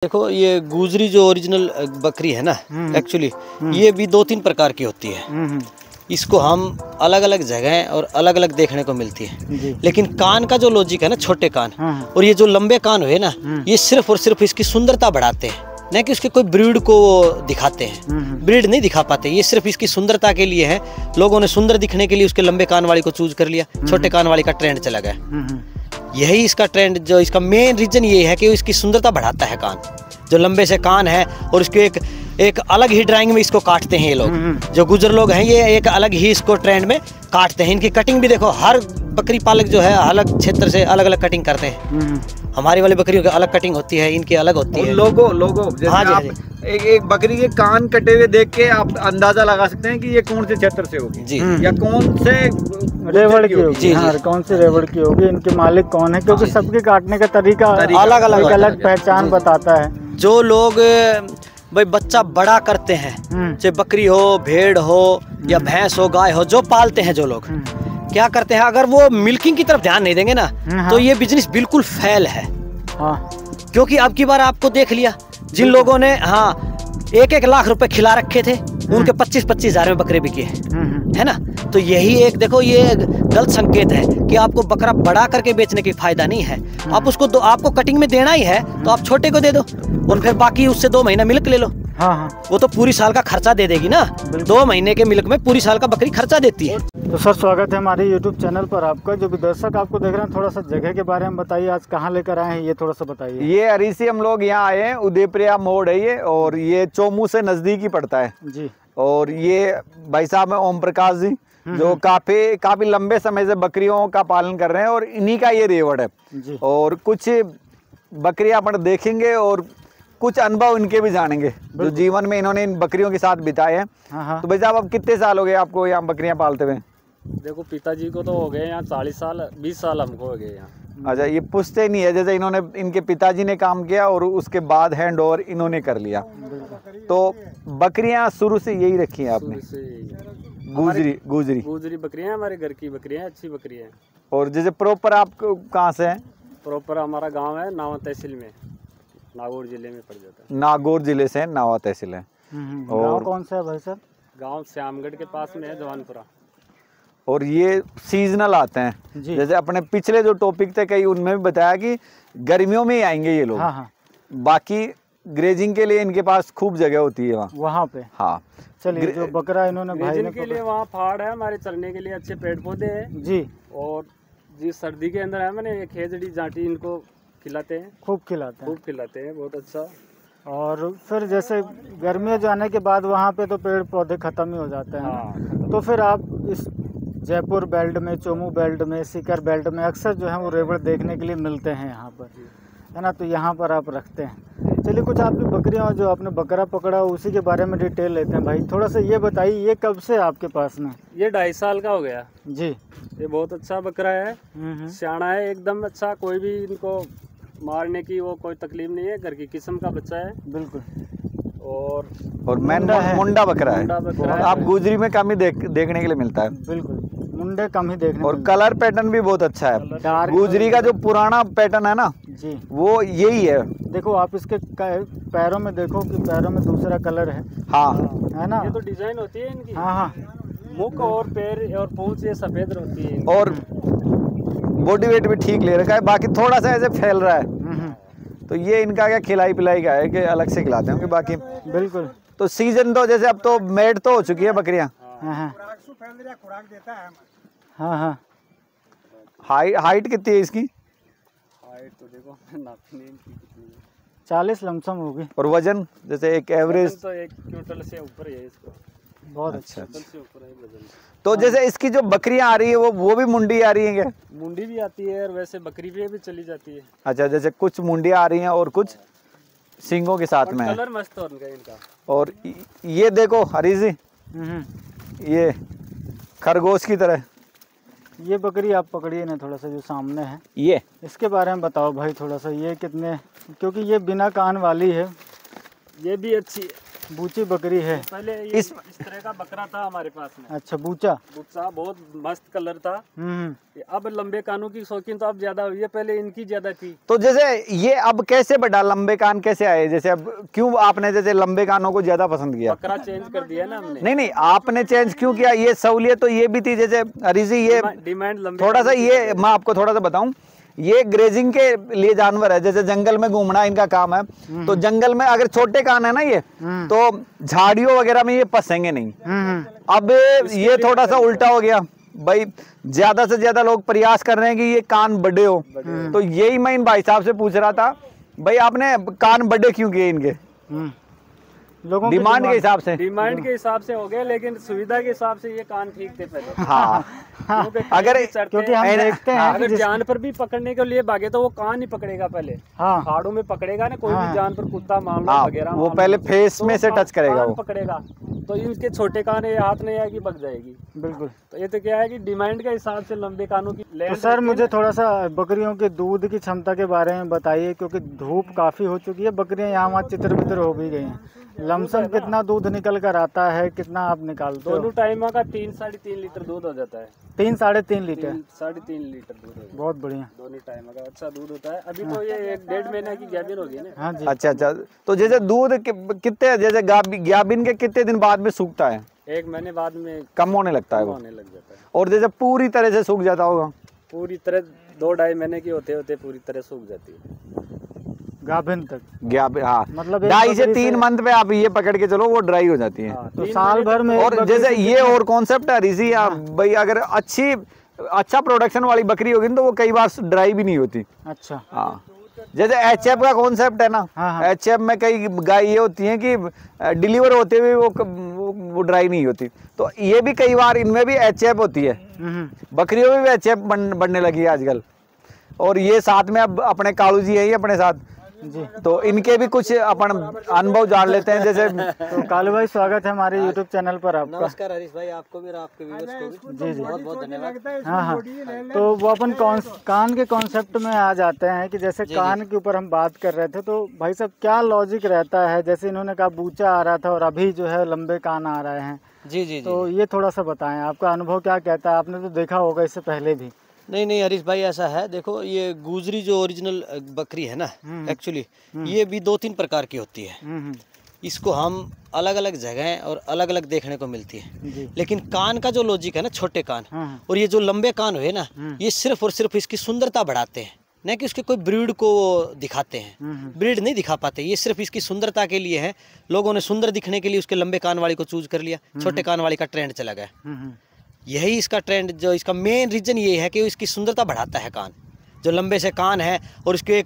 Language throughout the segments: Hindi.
देखो ये गुजरी जो ओरिजिनल बकरी है ना, एक्चुअली ये भी 2-3 प्रकार की होती है। इसको हम अलग अलग जगह और अलग अलग देखने को मिलती है, लेकिन कान का जो लॉजिक है ना, छोटे कान और ये जो लंबे कान हुए ना, ये सिर्फ और सिर्फ इसकी सुंदरता बढ़ाते हैं, न कि उसके कोई ब्रीड को दिखाते हैं। ब्रीड नहीं दिखा पाते, ये सिर्फ इसकी सुंदरता के लिए है। लोगों ने सुंदर दिखने के लिए उसके लंबे कान वाली को चूज कर लिया, छोटे कान वाली का ट्रेंड चला गया। यही इसका ट्रेंड, जो इसका मेन रीजन ये है कि इसकी सुंदरता बढ़ाता है कान। जो लंबे से कान है और उसके एक अलग ही ड्राइंग में इसको काटते हैं ये लोग, जो गुजर लोग हैं, ये एक अलग ही इसको ट्रेंड में काटते हैं। इनकी कटिंग भी देखो, हर बकरी पालक जो है अलग क्षेत्र से अलग अलग कटिंग करते हैं। हमारी वाली बकरियों की अलग कटिंग होती है, इनकी अलग होती है। लोगो एक बकरी के कान कटे हुए देख के आप अंदाजा लगा सकते हैं कि ये कौन से क्षेत्र से होगी जी, या कौन से रेवड़ की होगी। जी, हाँ, कौन सी रेवड़ की होगी, इनके मालिक कौन है, क्योंकि सबके काटने का तरीका अलग अलग पहचान बताता है। जो लोग भाई बच्चा बड़ा करते हैं, चाहे बकरी हो, भेड़ हो या भैंस हो, गाय हो, जो पालते हैं जो लोग क्या करते हैं, अगर वो मिल्किंग की तरफ ध्यान नहीं देंगे ना, तो ये बिजनेस बिल्कुल फेल है। क्योंकि अब की बार आपको देख लिया, जिन लोगों ने 1-1 लाख रुपए खिला रखे थे, उनके 25-25 हजार में बकरे बिके है ना। तो यही एक देखो, ये गलत संकेत है कि आपको बकरा बड़ा करके बेचने की फायदा नहीं है। आप उसको आपको कटिंग में देना ही है तो आप छोटे को दे दो और फिर बाकी उससे 2 महीना मिल्क ले लो। वो तो पूरी साल का खर्चा दे देगी ना। 2 महीने के मिल्क में पूरी साल का बकरी खर्चा देती है। तो सर, स्वागत है हमारे YouTube चैनल पर आपका। जो भी दर्शक आपको देख रहे हैं, थोड़ा सा जगह के बारे में बताइए, आज कहाँ लेकर आए हैं, ये थोड़ा सा बताइए। ये अरीसी हम लोग यहाँ आए हैं, उदयप्रिया मोड़ है ये, और ये चोमू से नजदीक ही पड़ता है जी। और ये भाई साहब है ओम प्रकाश जी, जो काफी लंबे समय से बकरियों का पालन कर रहे हैं, और इन्हीं का ये रेवड़ है जी। और कुछ बकरियां अपन देखेंगे और कुछ अनुभव इनके भी जानेंगे, जो जीवन में इन्होंने इन बकरियों के साथ बिताए हैं। तो भाई साहब, अब कितने साल हो गए आपको यहाँ बकरियां पालते हुए? देखो, पिताजी को तो हो गए यहाँ 40 साल, 20 साल हमको हो गए यहाँ। अच्छा, ये पूछते नहीं है, जैसे इन्होंने, इनके पिताजी ने काम किया और उसके बाद हैंड ओवर इन्होंने कर लिया। तो बकरियां शुरू से यही रखी हैं आपने? गुजरी बकरियां हमारे घर की बकरियां, अच्छी बकरियां हैं। और जैसे प्रॉपर आप कहाँ से हैं? प्रॉपर हमारा गांव है नावा तहसील में, नागौर जिले में पड़ जाता है। नागौर जिले से नावा तहसील है। और कौन सा है भाई साहब? गांव श्यामगढ़ के पास में है, जवानपुरा। और ये सीजनल आते हैं, जैसे अपने पिछले जो टॉपिक थे कई, उनमें भी बताया कि गर्मियों में ही आएंगे ये लोग। बाकी ग्रेजिंग के लिए इनके पास खूब जगह होती है वहाँ पे। हाँ, चलिए, जो बकरा इन्होंने ग्रेजिंग के लिए वहाँ फाड़ है, हमारे चलने के लिए अच्छे पेड़ पौधे हैं जी। और जी सर्दी के अंदर है, मैंने खेजड़ी जाटी इनको खिलाते हैं, खूब खिलाते हैं, बहुत अच्छा। और फिर जैसे गर्मियों जाने के बाद वहाँ पे तो पेड़ पौधे खत्म ही हो जाते हैं। तो फिर आप इस जयपुर बेल्ट में, चोमू बेल्ट में, सीकर बेल्ट में अक्सर जो है वो रेवड़ देखने के लिए मिलते हैं यहाँ पर, है ना। तो यहाँ पर आप रखते हैं। चलिए, कुछ आपकी बकरियाँ जो आपने बकरा पकड़ा उसी के बारे में डिटेल लेते हैं भाई। थोड़ा सा ये बताइए, ये कब से आपके पास में? ये 2.5 साल का हो गया जी। ये बहुत अच्छा बकरा है, सियाना है एकदम अच्छा, कोई भी इनको मारने की वो कोई तकलीफ नहीं है, घर की किस्म का बच्चा है बिल्कुल। और मुंडा बकरा है। आप गुजरी में कम ही देखने के लिए मिलता है, बिल्कुल मुंडे कम ही देखने। और कलर पैटर्न भी बहुत अच्छा है। गुजरी का जो पुराना पैटर्न है ना जी, वो यही है। देखो आप इसके पैरों में देखो कि पैरों में दूसरा कलर है। हाँ, है ना। ये तो डिजाइन होती है इनकी। हाँ, मुख और पैर और पूंछ ये सफेद होती है, और बॉडी वेट भी ठीक ले रखा है। बाकी थोड़ा सा ऐसे फैल रहा है, तो ये इनका क्या खिलाई पिलाई का है कि अलग से खिलाते होंगे बाकी। बिल्कुल। तो सीजन तो जैसे अब तो मेड तो हो चुकी है बकरियां। हाँ। हाइट कितनी है इसकी? हाइट तो देखो नापी नहीं इनकी कितनी है, 40 लमसम होगी। और वजन जैसे एक एवरेज? तो 1 क्विंटल से ऊपर है इसको। बहुत अच्छा। से ऊपर है वजन। तो जैसे इसकी जो बकरियां आ रही है, वो भी मुंडी आ रही है क्या? मुंडी भी आती है और वैसे बकरी भी चली जाती है। अच्छा, जैसे कुछ मुंडी आ रही हैं और कुछ सींगों के साथ में है। कलर मस्त है इनका। और ये देखो हरी जी, ये खरगोश की तरह। ये बकरी आप पकड़िए ना, थोड़ा सा जो सामने है, ये इसके बारे में बताओ भाई थोड़ा सा। ये कितने, क्योंकि ये बिना कान वाली है। ये भी अच्छी है, बूची बकरी है। पहले ये इस तरह का बकरा था हमारे पास में। अच्छा, बूचा बहुत मस्त कलर था। अब लंबे कानों की शौकीन तो अब ज्यादा हुई है, पहले इनकी ज्यादा थी। तो जैसे ये अब कैसे बढ़ा, लंबे कान कैसे आए? जैसे अब क्यों आपने जैसे लंबे कानों को ज्यादा पसंद किया? बकरा चेंज कर दिया ना हमने। नहीं, आपने चेंज क्यों किया? ये सहूलियत तो ये भी थी, जैसे हरीजी ये डिमांड थोड़ा सा, ये मैं आपको थोड़ा सा बताऊं, ये ग्रेजिंग के लिए जानवर है, जैसे जंगल में घूमना इनका काम है। तो जंगल में अगर छोटे कान है ना ये, तो झाड़ियों वगैरह में ये फंसेंगे नहीं। अब ये थोड़ा सा उल्टा हो गया भाई, ज्यादा से ज्यादा लोग प्रयास कर रहे हैं कि ये कान बड़े हो। तो यही मैं इन भाई साहब से पूछ रहा था, भाई आपने कान बड़े क्यों किए इनके? लोगों डिमांड के हिसाब से? डिमांड के हिसाब से हो गया, लेकिन सुविधा के हिसाब से ये कान ठीक थे पहले। हाँ, अगर क्योंकि हम देखते हैं अगर जानवर भी पकड़ने के लिए भागे तो वो कान ही पकड़ेगा पहले। हाँ, पहाड़ों में पकड़ेगा ना कोई भी जानवर, कुत्ता मान लो वगैरह, वो पहले फेस में से टच करेगा, वो पकड़ेगा। तो इनके छोटे कान है, हाथ नहीं आएगी, पक जाएगी। बिल्कुल। तो ये तो क्या है कि डिमांड के हिसाब से लंबे कानों की। तो सर मुझे थोड़ा सा बकरियों के दूध की क्षमता के बारे में बताइए, क्योंकि धूप काफी हो चुकी है, बकरियां यहाँ वहाँ चितर बितर हो भी गई हैं। लमसम कितना दूध निकल कर आता है, कितना आप निकालते हो? दोनों टाइम का 3-3.5 लीटर दूध हो जाता है। 3-3.5 लीटर? 3.5 लीटर दूध हो जाता है। बहुत बढ़िया। दोनों टाइम का अच्छा दूध होता है। अभी तो ये 1-1.5 महीना की गैबिन होगी ना। हाँ जी। अच्छा, तो जैसे दूध कितने, जैसे गाभिन के कितने दिन बाद में सूखता है? 1 महीने बाद में कम होने लगता है वो? होने लग जाता है। और जैसे पूरी तरह से सूख जाता होगा? पूरी तरह 2-2.5 महीने की होते होते पूरी तरह सूख जाती है गाभिन तक। हाँ, मतलब 2.5 से 3 मंथ पे आप ये पकड़ के चलो, वो ड्राई हो जाती है। तो साल भर में। और जैसे ये और कॉन्सेप्ट है ऋषि, भाई अगर अच्छा प्रोडक्शन वाली बकरी होगी तो वो कई बार ड्राई भी नहीं होती। अच्छा। हाँ, जैसे HF का कॉन्सेप्ट है ना, HF में कई गाय ये होती हैं कि डिलीवर होते हुए वो ड्राई नहीं होती। तो ये भी कई बार इनमें भी HF होती है, बकरियों में भी HF बनने लगी है आजकल। और ये साथ में अब अपने कालू जी है ही अपने साथ जी, तो इनके भी कुछ अपन अनुभव जान लेते हैं। जैसे तो कालू भाई, स्वागत है हमारे YouTube चैनल पर आपका। नमस्कार हरीश भाई, आपको भी और आपके व्यूअर्स को भी जी बहुत बहुत धन्यवाद। हाँ, तो वो अपन कान के कॉन्सेप्ट में आ जाते हैं कि जैसे कान के ऊपर हम बात कर रहे थे, तो भाई साहब क्या लॉजिक रहता है? जैसे इन्होंने कहा बूचा आ रहा था और अभी जो है लंबे कान आ रहे हैं। जी, तो ये थोड़ा सा बताएं, आपका अनुभव क्या कहता है? आपने तो देखा होगा इससे पहले भी। नहीं हरीश भाई, ऐसा है, देखो ये गुजरी जो ओरिजिनल बकरी है ना, एक्चुअली ये भी 2-3 प्रकार की होती है। इसको हम अलग अलग जगह और अलग अलग देखने को मिलती है। लेकिन कान का जो लॉजिक है ना, छोटे कान और ये जो लंबे कान हुए ना, ये सिर्फ और सिर्फ इसकी सुंदरता बढ़ाते हैं, न कि उसके कोई ब्रीड को दिखाते हैं। ब्रीड नहीं दिखा पाते, ये सिर्फ इसकी सुंदरता के लिए है। लोगों ने सुंदर दिखने के लिए उसके लंबे कान वाली को चूज कर लिया, छोटे कान वाली का ट्रेंड चला गया। यही इसका ट्रेंड, जो इसका मेन रीजन ये है कि इसकी सुंदरता बढ़ाता है कान। जो लंबे से कान है और इसके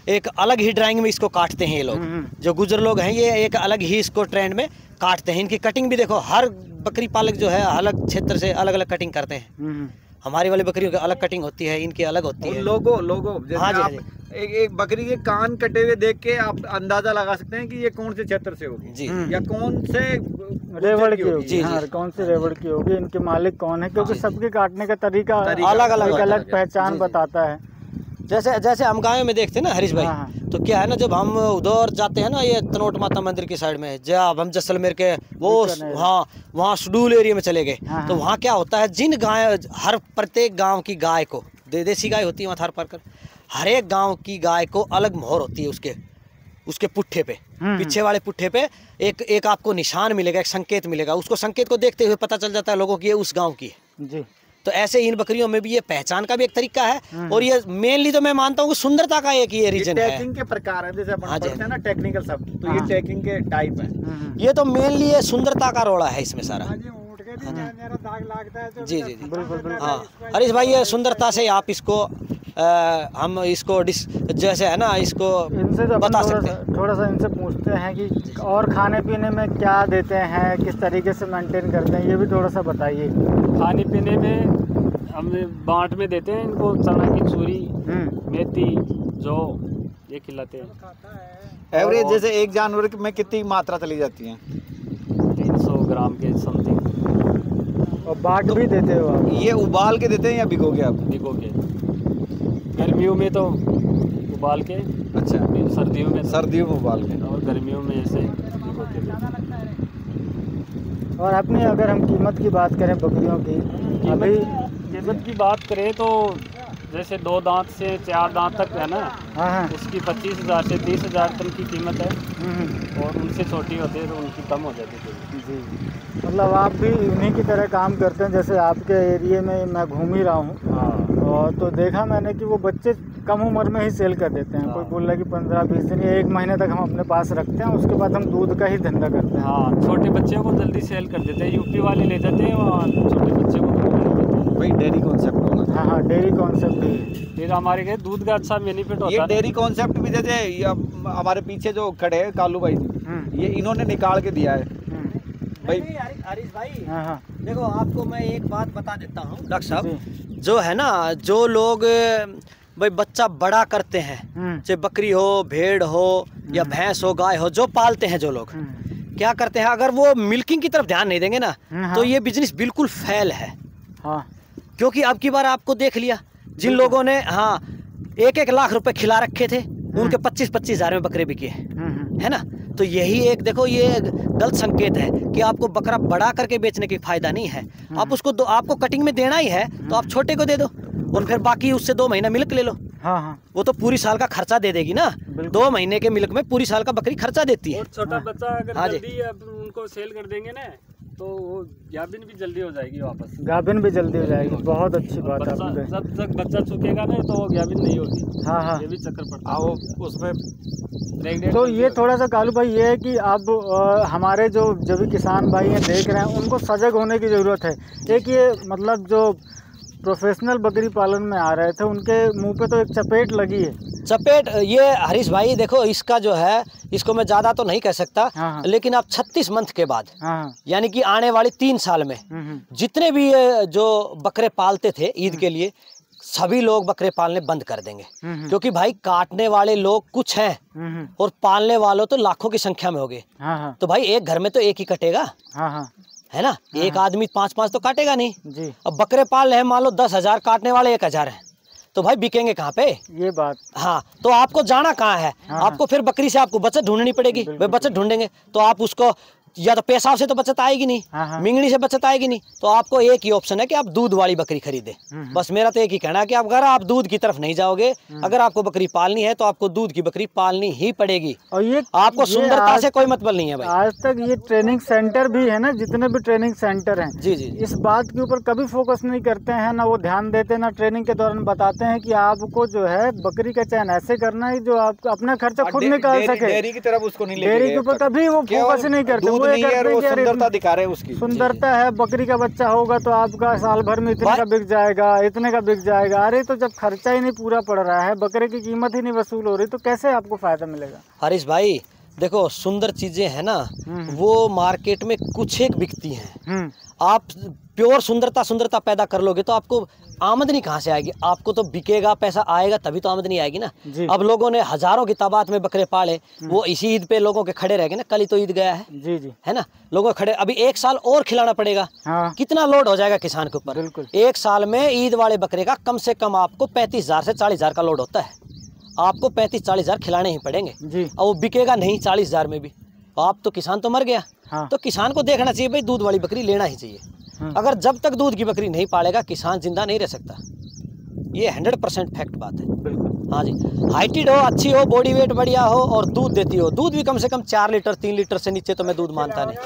एक अलग ही ड्राइंग में इसको काटते हैं ये लोग, जो गुजर लोग हैं, ये एक अलग ही इसको ट्रेंड में काटते हैं। इनकी कटिंग भी देखो, हर बकरी पालक जो है अलग क्षेत्र से अलग अलग कटिंग करते हैं। हमारी वाली बकरियों की अलग कटिंग होती है, इनकी अलग होती है। लोगो हाँ जी, एक बकरी के कान कटे हुए देख के आप अंदाजा लगा सकते हैं कि ये कौन से क्षेत्र से होगी जी, या कौन से रेवड़ की होगी। जी, हाँ, कौन सी रेवड़ की होगी, इनके मालिक कौन है, क्योंकि सबके काटने का तरीका अलग अलग पहचान बताता है। जैसे हम गाँव में देखते हैं ना हरीश भाई, तो क्या है ना, जब हम उधर जाते हैं ना, ये तनोट माता मंदिर की साइड में, जब हम जैसलमेर के वो वहाँ शेड्यूल एरिया में चले गए, तो वहाँ क्या होता है, जिन गाय, हर प्रत्येक गांव की गाय को, देसी गाय होती है वहाँ थार पार कर, हर एक गांव की गाय को अलग मोहर होती है उसके पुट्ठे पे, पीछे वाले पुट्ठे पे एक आपको निशान मिलेगा, एक संकेत मिलेगा। उसको संकेत को देखते हुए पता चल जाता है लोगों की ये उस गाँव की है जी। तो ऐसे इन बकरियों में भी ये पहचान का भी एक तरीका है, और ये मेनली तो मैं मानता हूँ सुंदरता का एक ये रीजन है। टैगिंग के प्रकार है, जैसे अपन बोलते हैं ना टेक्निकल शब्द, तो ये टैगिंग के टाइप है। ये तो मेनली ये सुंदरता का रोड़ा है इसमें सारा। जी, बिल्कुल। हाँ हरीश भाई, ये सुंदरता से आप इसको हम इसको जैसे है ना, इसको इनसे तो बता सकते हैं। थोड़ा सा इनसे पूछते हैं कि और खाने पीने में क्या देते हैं, किस तरीके से मेंटेन करते हैं, ये भी थोड़ा सा बताइए। खाने पीने में हम बांट में देते हैं इनको, चना की चूरी, मेथी, जो ये खिलाते हैं। एवरेज जैसे एक जानवर में कितनी मात्रा चली जाती है? 300 ग्राम के समथिंग। और बाट भी देते हो आप? ये उबाल के देते हैं या भिगो के? आप भिगो के, गर्मियों में तो उबाल के, अच्छा, सर्दियों में उबाल के, और गर्मियों में ऐसे भिगो दूध होती है। और अपनी अगर हम कीमत की बात करें बकरियों की, अभी कीमत की बात करें तो जैसे 2 दांत से 4 दांत तक है ना, हाँ उसकी 25,000 से 30,000 तक की कीमत है, और उनसे छोटी होती है तो उनकी कम हो जाती है। जी, मतलब आप भी उन्हीं की तरह काम करते हैं, जैसे आपके एरिए में मैं घूम ही रहा हूँ। हाँ, और तो देखा मैंने कि वो बच्चे कम उम्र में ही सेल कर देते हैं। कोई बोल रहा है कि 15-20 दिन या 1 महीने तक हम अपने पास रखते हैं, उसके बाद हम दूध का ही धंधा करते हैं। हाँ, छोटे बच्चों को जल्दी सेल कर देते हैं, यूपी वाले ले जाते हैं और छोटे बच्चे को भाई डेयरी कॉन्सेप्ट होगा। हाँ हाँ, डेयरी कॉन्सेप्ट भी। फिर हमारे के दूध का अच्छा बेनिफिट होता है। ये डेयरी कॉन्सेप्ट भी जैसे ये हमारे पीछे जो खड़े हैं कालू भाई, ये इन्होंने निकाल के दिया है भाई। हरीश भाई, हाँ, देखो आपको मैं एक बात बता देता हूँ डॉक्टर साहब, जो है ना, जो लोग भाई बच्चा बड़ा करते हैं, चाहे बकरी हो, भेड़ हो या भैंस हो, गाय हो, जो पालते हैं जो लोग, क्या करते हैं, अगर वो मिल्किंग की तरफ ध्यान नहीं देंगे ना, तो ये बिजनेस बिल्कुल फेल है। हाँ, क्योंकि अब की बार आपको देख लिया, जिन लोगों ने 1-1 लाख रुपए खिला रखे थे, उनके 25-25 हज़ार में बकरे बिके, है ना। तो यही एक देखो, ये गलत संकेत है कि आपको बकरा बड़ा करके बेचने की फायदा नहीं है। आप उसको आपको कटिंग में देना ही है तो आप छोटे को दे दो, और फिर बाकी उससे 2 महीना मिल्क ले लो। हाँ, वो तो पूरी साल का खर्चा दे देगी ना। 2 महीने के मिल्क में पूरी साल का बकरी खर्चा देती है। और छोटा बच्चा अगर हाँ जी। जल्दी अब उनको सेल कर देंगे ना, तो वो गाभिन भी जल्दी हो जाएगी वापस। गाभिन भी जल्दी हो जाएगी। बहुत अच्छी बात है बच्चा आपने। जब तक बच्चा चुकेगा ना तो वो गाभिन नहीं होगी। हाँ, ये भी चक्कर पड़ता है। आओ उसमें तो ये थोड़ा सा कालू भाई ये है कि अब हमारे जो भी किसान भाई हैं देख रहे हैं, उनको सजग होने की ज़रूरत है। एक ये मतलब जो प्रोफेशनल बकरी पालन में आ रहे थे, उनके मुंह पे तो एक चपेट लगी है। चपेट ये हरीश भाई देखो, इसका जो है, इसको मैं ज़्यादा तो नहीं कह सकता, लेकिन आप 36 मंथ के बाद, यानी कि आने वाले 3 साल में जितने भी जो बकरे पालते थे ईद के लिए, सभी लोग बकरे पालने बंद कर देंगे। क्योंकि भाई काटने वाले लोग कुछ हैं और पालने वालों तो लाखों की संख्या में हो गए। तो भाई एक घर में तो एक ही कटेगा, है ना। एक आदमी 5-5 तो काटेगा नहीं जी। अब बकरे पाल रहे हैं, मान लो 10,000, काटने वाले 1,000 हैं, तो भाई बिकेंगे कहाँ पे? ये बात। हाँ, तो आपको जाना कहाँ है? आपको फिर बकरी से आपको बचत ढूंढनी पड़ेगी। वे बचत ढूंढेंगे तो आप उसको, या तो पैसा से तो बचत आएगी नहीं, मिंगनी से बचत आएगी नहीं, तो आपको एक ही ऑप्शन है कि आप दूध वाली बकरी खरीदे। बस मेरा तो एक ही कहना है कि अगर आप दूध की तरफ नहीं जाओगे, अगर आपको बकरी पालनी है तो आपको दूध की बकरी पालनी ही पड़ेगी। और ये आपको सुंदरता से कोई मतलब नहीं है भाई। आज तक ये ट्रेनिंग सेंटर भी है ना, जितने भी ट्रेनिंग सेंटर हैं, जी जी, इस बात के ऊपर कभी फोकस नहीं करते हैं, ना वो ध्यान देते हैं, ना ट्रेनिंग के दौरान बताते हैं कि आपको जो है बकरी का चयन ऐसे करना है जो आप अपना खर्चा खुद निकाल सके। डेयरी की तरफ उसको नहीं, डेयरी के ऊपर कभी वो फोकस ही नहीं करते। सुंदरता दिखा रहे हैं उसकी, सुंदरता है, बकरी का बच्चा होगा तो आपका साल भर में इतने का बिक जाएगा, इतने का बिक जाएगा। अरे तो जब खर्चा ही नहीं पूरा पड़ रहा है, बकरे की कीमत ही नहीं वसूल हो रही, तो कैसे आपको फायदा मिलेगा? हरीश भाई देखो, सुंदर चीजें है ना, वो मार्केट में कुछ एक बिकती हैं। आप प्योर सुंदरता पैदा कर लोगे तो आपको आमदनी कहाँ से आएगी? आपको तो बिकेगा, पैसा आएगा, तभी तो आमदनी आएगी ना। अब लोगों ने हजारों की तादाद में बकरे पाले, वो इसी ईद पे लोगों के खड़े रह गए ना। कल ही तो ईद गया है, जी जी, है ना। लोगों खड़े, अभी 1 साल और खिलाना पड़ेगा। कितना लोड हो जाएगा किसान के ऊपर? बिल्कुल। 1 साल में ईद वाले बकरे का कम से कम आपको 35,000 से 40,000 का लोड होता है। आपको 35-40,000 खिलाने ही पड़ेंगे जी। और वो बिकेगा नहीं 40,000 में भी, आप तो किसान तो मर गया। तो किसान को देखना चाहिए भाई, दूध वाली बकरी लेना ही चाहिए। अगर जब तक दूध की बकरी नहीं पालेगा, किसान जिंदा नहीं रह सकता। ये 100% फैक्ट बात है। बिल्कुल। हाँ जी, हाइटेड हो, अच्छी हो, बॉडी वेट बढ़िया हो और दूध देती हो। दूध भी कम से कम 4 लीटर 3 लीटर से नीचे तो मैं दूध मानता नहीं।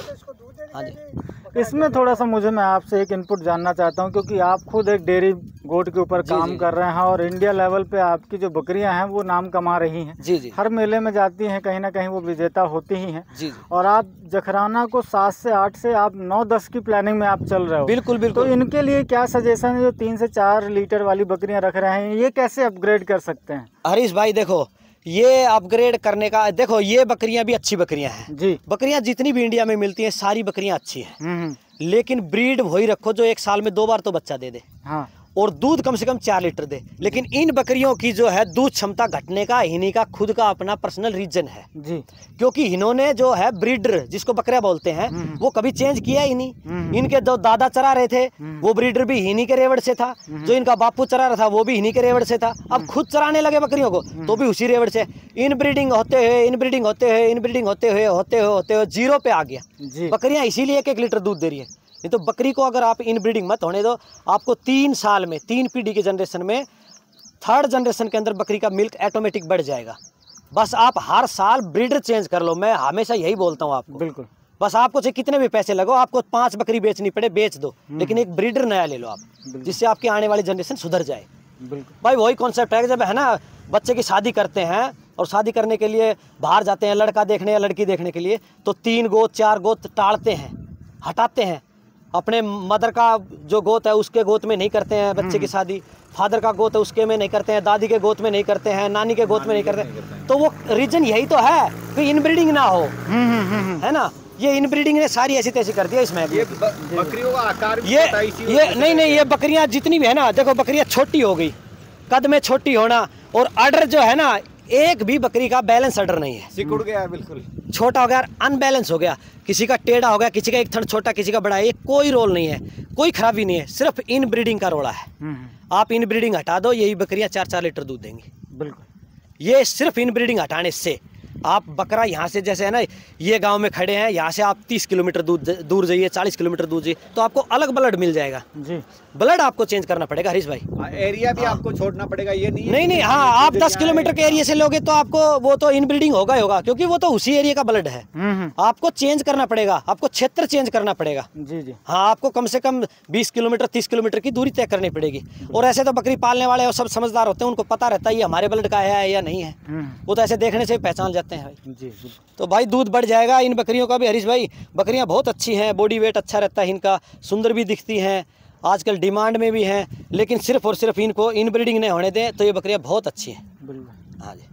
हाँ जी, इसमें थोड़ा सा मैं आपसे एक इनपुट जानना चाहता हूं, क्योंकि आप खुद एक डेयरी गोट के ऊपर काम कर रहे हैं और इंडिया लेवल पे आपकी जो बकरियां हैं वो नाम कमा रही हैं। जी जी, हर मेले में जाती हैं, कहीं ना कहीं वो विजेता होती ही हैं। जी जी। और आप जखराना को 7 से 8 से आप 9-10 की प्लानिंग में आप चल रहे हो। बिल्कुल बिल्कुल। तो इनके लिए क्या सजेशन है, जो 3 से 4 लीटर वाली बकरियां रख रहे हैं, ये कैसे अपग्रेड कर सकते हैं? हरीश भाई देखो, ये अपग्रेड करने का, देखो ये बकरियां भी अच्छी बकरियां हैं जी। बकरियां जितनी भी इंडिया में मिलती हैं सारी बकरियां अच्छी हैं, लेकिन ब्रीड वही रखो जो 1 साल में 2 बार तो बच्चा दे दे। हाँ। और दूध कम से कम 4 लीटर दे। लेकिन इन बकरियों की जो है दूध क्षमता घटने का इन्हीं का खुद का अपना पर्सनल रीजन है जी, क्योंकि इन्होंने जो है ब्रीडर जिसको बकरियां बोलते हैं वो कभी चेंज किया ही नहीं। इनके जो दादा चरा रहे थे वो ब्रीडर भी इन्हीं के रेवड़ से था, जो इनका बापू चरा रहा था वो भी इन्हीं के रेवड़ से था। अब खुद चराने लगे बकरियों को तो भी उसी रेवड़ से। इन ब्रीडिंग होते हुए 0 पे आ गया। बकरियां इसीलिए 1-1 लीटर दूध दे रही है। नहीं तो बकरी को अगर आप इन ब्रीडिंग मत होने दो, आपको 3 साल में 3 पीढ़ी के जनरेशन में 3rd जनरेशन के अंदर बकरी का मिल्क ऑटोमेटिक बढ़ जाएगा। बस आप हर साल ब्रीडर चेंज कर लो, मैं हमेशा यही बोलता हूँ आपको। बिल्कुल, बस आपको चाहे कितने भी पैसे लगो, आपको 5 बकरी बेचनी पड़े बेच दो, लेकिन एक ब्रीडर नया ले लो आप, जिससे आपकी आने वाली जनरेशन सुधर जाए। बिल्कुल भाई वही कॉन्सेप्ट है कि जब है ना बच्चे की शादी करते हैं और शादी करने के लिए बाहर जाते हैं लड़का देखने या लड़की देखने के लिए, तो 3 गोत 4 गोत टालते हैं, हटाते हैं। अपने मदर का जो गोत है उसके गोत में नहीं करते हैं बच्चे की शादी, फादर का गोत है उसके में नहीं करते हैं, दादी के गोत में नहीं करते हैं, नानी के गोत में नहीं करते हैं। तो वो रीजन यही तो है कि इनब्रीडिंग ना हो, है ना। ये इनब्रीडिंग ने सारी ऐसी तैसी कर दिया इसमें। ये बकरियों का आकार भी ये नहीं, ये बकरियां जितनी भी है ना, देखो बकरियां छोटी हो गई, कद में छोटी होना, और अडर जो है ना, एक भी बकरी का बैलेंस अडर नहीं है, सिकुड़ गया बिल्कुल, छोटा हो गया, अनबैलेंस हो गया, किसी का टेढ़ा हो गया, किसी का एक थन छोटा, किसी का बड़ा है। ये कोई रोल नहीं है, कोई खराबी नहीं है, सिर्फ इन ब्रीडिंग का रोला है। आप इन ब्रीडिंग हटा दो, यही बकरियां 4-4 लीटर दूध देंगी। बिल्कुल, ये सिर्फ इन ब्रीडिंग हटाने से आप बकरा यहाँ से जैसे है ना, ये गांव में खड़े हैं, यहाँ से आप 30 किलोमीटर दूर जाइए, 40 किलोमीटर दूर जाइए, तो आपको अलग ब्लड मिल जाएगा जी। ब्लड आपको चेंज करना पड़ेगा हरीश भाई, एरिया भी आपको छोड़ना पड़ेगा। ये नहीं, हाँ आप 10 किलोमीटर के एरिया से लोगे तो आपको वो तो इनब्रीडिंग होगा ही होगा, क्योंकि वो तो उसी एरिया का ब्लड है। आपको चेंज करना पड़ेगा, आपको क्षेत्र चेंज करना पड़ेगा। जी जी, हाँ, आपको कम से कम 20 किलोमीटर 30 किलोमीटर की दूरी तय करनी पड़ेगी। और ऐसे तो बकरी पालने वाले और सब समझदार होते हैं, उनको पता रहता है ये हमारे ब्लड का है या नहीं है, वो तो ऐसे देखने से पहचान जाते हैं भाई। जी, तो भाई दूध बढ़ जाएगा इन बकरियों का भी हरीश भाई। बकरियां बहुत अच्छी हैं, बॉडी वेट अच्छा रहता है इनका, सुंदर भी दिखती हैं, आजकल डिमांड में भी हैं, लेकिन सिर्फ और सिर्फ इनको इन ब्रीडिंग नहीं होने दें तो ये बकरियां बहुत अच्छी हैं। बिल्कुल, हाँ जी।